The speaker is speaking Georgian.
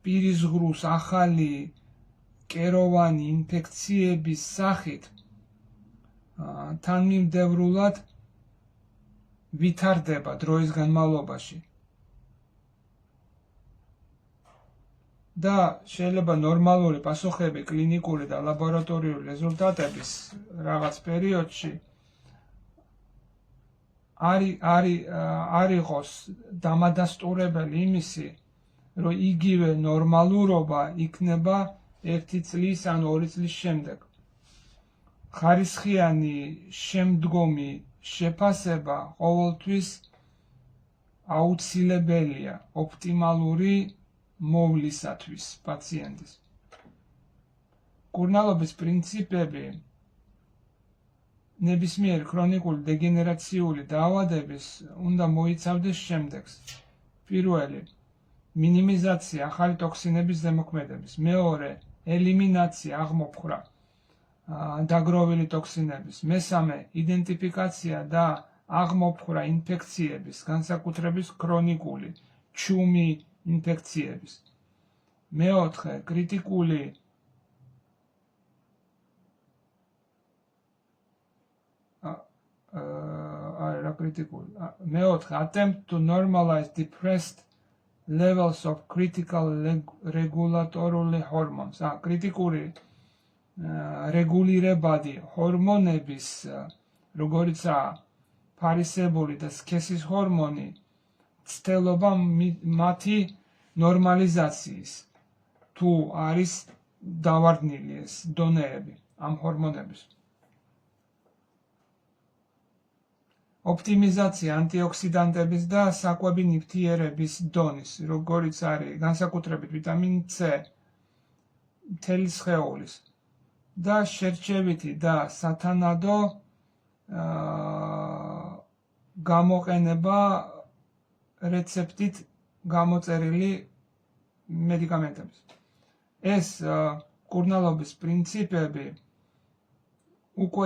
პირის ღრუს ახალი კეროვანი ინფექციების სახით თანმიმდევრულად ვითარდება დროის განმავლობაში. და შეიძლება ნორმალური პასუხები კლინიკური და ლაბორატორიული რეზულტატების რაღაც პერიოდში არ იყოს დამადასტურებელი იმისი, რომ იგივე ნორმალურობა იქნება 1 წლის ან 2 წლის შემდეგ. ხარისხიანი შემდგომი შეფასება ყოველთვის აუცილებელია ოპტიმალური მოვლისათვის პაციენტის. მკურნალობის პრინციპები ნებისმიერ ქრონიკული დეგენერაციული დაავადების უნდა მოიცავდეს შემდეგს. პირველი, მინიმიზაცია ახალი ტოქსინების ზემოქმედების. მეორე, ელიმინაცია აღმოფხვრა დაგროვილი ტოქსინების. მესამე, იდენტიფიკაცია და აღმოფხვრა ინფექციების, განსაკუთრებით ქრონიკული ჩუმი ინფექციების. მეოთხე, attempt to normalize depressed levels of critical regulatory hormones. კრიტიკური რეგულირებადი ჰორმონების, როგორიცაა ფარისებული და სქესის ჰორმონი, ცდილობა მათი ნორმალიზაციის, თუ არის დავარდნილი ეს დონეები ამ ჰორმონების. ოპტიმიზაცია ანტიოქსიდანტების და საკვები ნივთიერების დონის, როგორიც არის განსაკუთრებით ვიტამინ C, მთელი სხეულის და შერჩევითი და სათანადო გამოყენება რეცეპტით გამოწერილი მედიკამენტების. ეს მკურნალობის პრინციპები უკვე